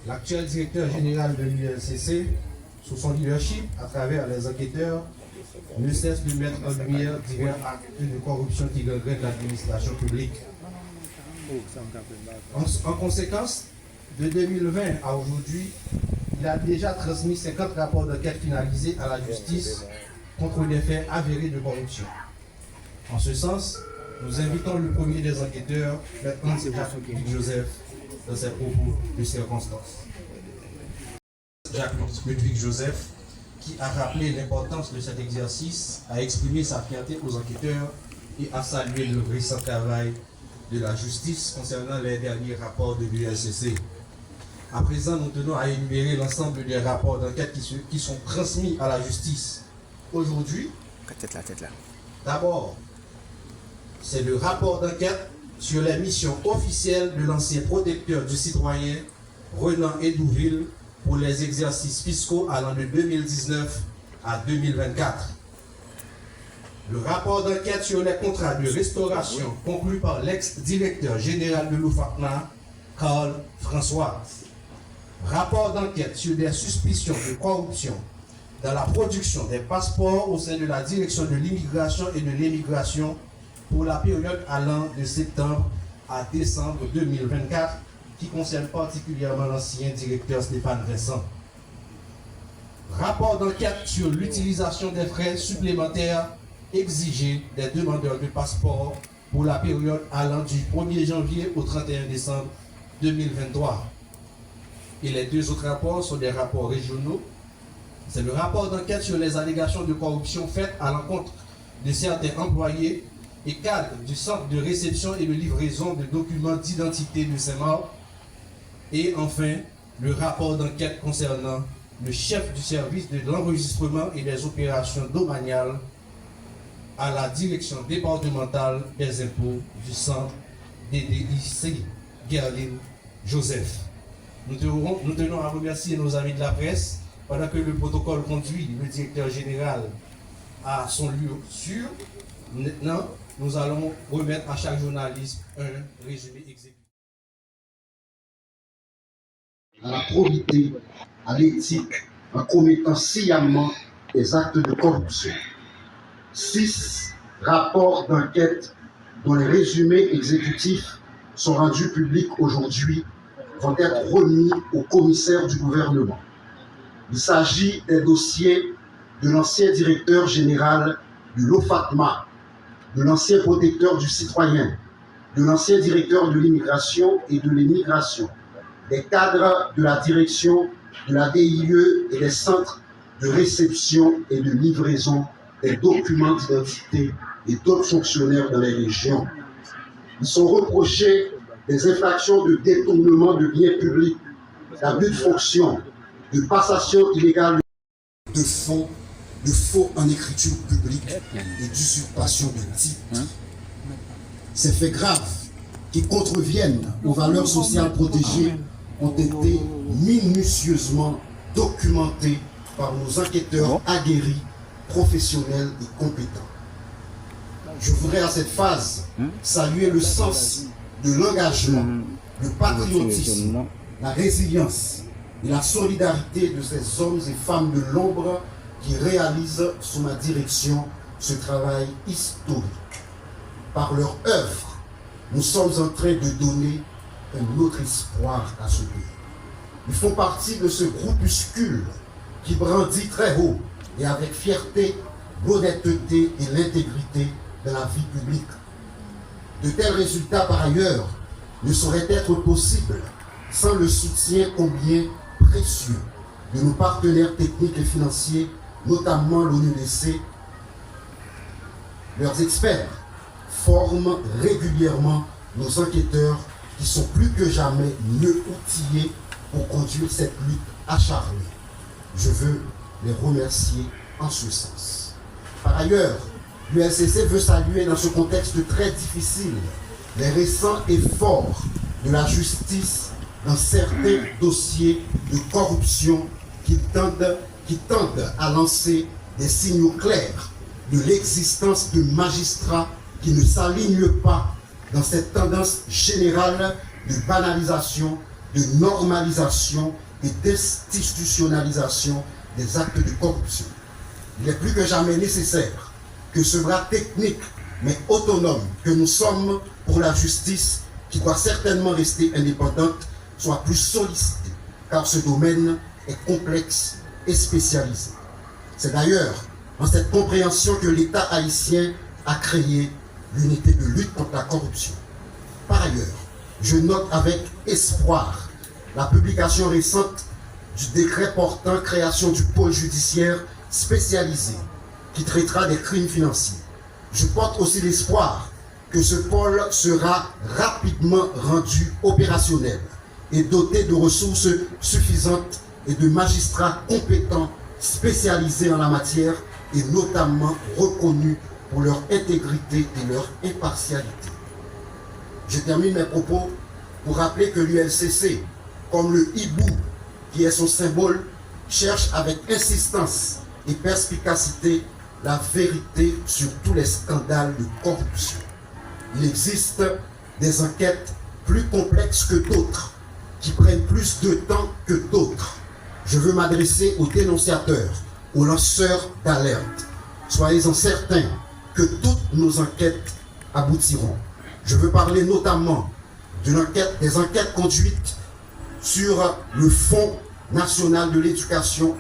l'actuel directeur général de l'ULCC, sous son leadership, à travers les enquêteurs, ne cesse de mettre en lumière divers actes de corruption qui gangrènent l'administration publique. En conséquence, de 2020 à aujourd'hui, il a déjà transmis 50 rapports d'enquête finalisés à la justice contre des faits avérés de corruption. En ce sens, nous invitons le premier des enquêteurs, M. Jacques Joseph, dans ses propos de circonstance. Jacques Ludwig Joseph, qui a rappelé l'importance de cet exercice, a exprimé sa fierté aux enquêteurs et a salué le récent travail de la justice concernant les derniers rapports de l'ULCC. À présent, nous tenons à énumérer l'ensemble des rapports d'enquête qui sont transmis à la justice aujourd'hui. D'abord, c'est le rapport d'enquête sur les missions officielles de l'ancien protecteur du citoyen Renan Edouville pour les exercices fiscaux allant de 2019 à 2024. Le rapport d'enquête sur les contrats de restauration conclus par l'ex-directeur général de l'OFACNA, Carl François. Rapport d'enquête sur des suspicions de corruption dans la production des passeports au sein de la direction de l'immigration et de l'émigration pour la période allant de septembre à décembre 2024, qui concerne particulièrement l'ancien directeur Stéphane Vincent. Rapport d'enquête sur l'utilisation des frais supplémentaires exigés des demandeurs de passeport pour la période allant du 1er janvier au 31 décembre 2023. Et les deux autres rapports sont des rapports régionaux. C'est le rapport d'enquête sur les allégations de corruption faites à l'encontre de certains employés et cadres du centre de réception et de livraison de documents d'identité de Saint-Marc. Et enfin, le rapport d'enquête concernant le chef du service de l'enregistrement et des opérations domaniales à la direction départementale des impôts du centre DDIC, Gerline Joseph. Nous tenons à remercier nos amis de la presse pendant que le protocole conduit le directeur général à son lieu sûr. Maintenant, nous allons remettre à chaque journaliste un résumé exécutif. À la probité, à l'éthique, en commettant sciemment des actes de corruption. 6 rapports d'enquête dont les résumés exécutifs sont rendus publics aujourd'hui vont être remis au commissaire du gouvernement. Il s'agit des dossiers de l'ancien directeur général de l'OFACMA, de l'ancien protecteur du citoyen, de l'ancien directeur de l'immigration et de l'émigration, des cadres de la direction de la DIE et des centres de réception et de livraison des documents d'identité et d'autres fonctionnaires dans les régions. Ils sont reprochés des infractions de détournement de biens publics, d'abus de fonction, de passation illégale de fonds, de faux en écriture publique et d'usurpation de titres. Ces faits graves qui contreviennent aux valeurs sociales protégées ont été minutieusement documentés par nos enquêteurs aguerris, professionnels et compétents. Je voudrais à cette phase saluer le sens de l'engagement, le patriotisme, la résilience et la solidarité de ces hommes et femmes de l'ombre qui réalisent sous ma direction ce travail historique. Par leur œuvre, nous sommes en train de donner un autre espoir à ce pays. Ils font partie de ce groupuscule qui brandit très haut et avec fierté l'honnêteté et l'intégrité de la vie publique. De tels résultats, par ailleurs, ne sauraient être possibles sans le soutien combien précieux de nos partenaires techniques et financiers, notamment l'ONUDC. Leurs experts forment régulièrement nos enquêteurs qui sont plus que jamais mieux outillés pour conduire cette lutte acharnée. Je veux les remercier en ce sens. Par ailleurs, l'ULCC veut saluer dans ce contexte très difficile les récents efforts de la justice dans certains dossiers de corruption qui tendent à lancer des signaux clairs de l'existence de magistrats qui ne s'alignent pas dans cette tendance générale de banalisation de normalisation et d'institutionnalisation des actes de corruption. Il est plus que jamais nécessaire que ce bras technique mais autonome que nous sommes pour la justice, qui doit certainement rester indépendante, soit plus sollicité, car ce domaine est complexe et spécialisé. C'est d'ailleurs dans cette compréhension que l'État haïtien a créé l'unité de lutte contre la corruption. Par ailleurs, je note avec espoir la publication récente du décret portant création du pôle judiciaire spécialisé qui traitera des crimes financiers. Je porte aussi l'espoir que ce pôle sera rapidement rendu opérationnel et doté de ressources suffisantes et de magistrats compétents spécialisés en la matière et notamment reconnus pour leur intégrité et leur impartialité. Je termine mes propos pour rappeler que l'ULCC, comme le hibou qui est son symbole, cherche avec insistance et perspicacité la vérité sur tous les scandales de corruption. Il existe des enquêtes plus complexes que d'autres, qui prennent plus de temps que d'autres. Je veux m'adresser aux dénonciateurs, aux lanceurs d'alerte. Soyez-en certains que toutes nos enquêtes aboutiront. Je veux parler notamment des enquêtes conduites sur le Fonds national de l'éducation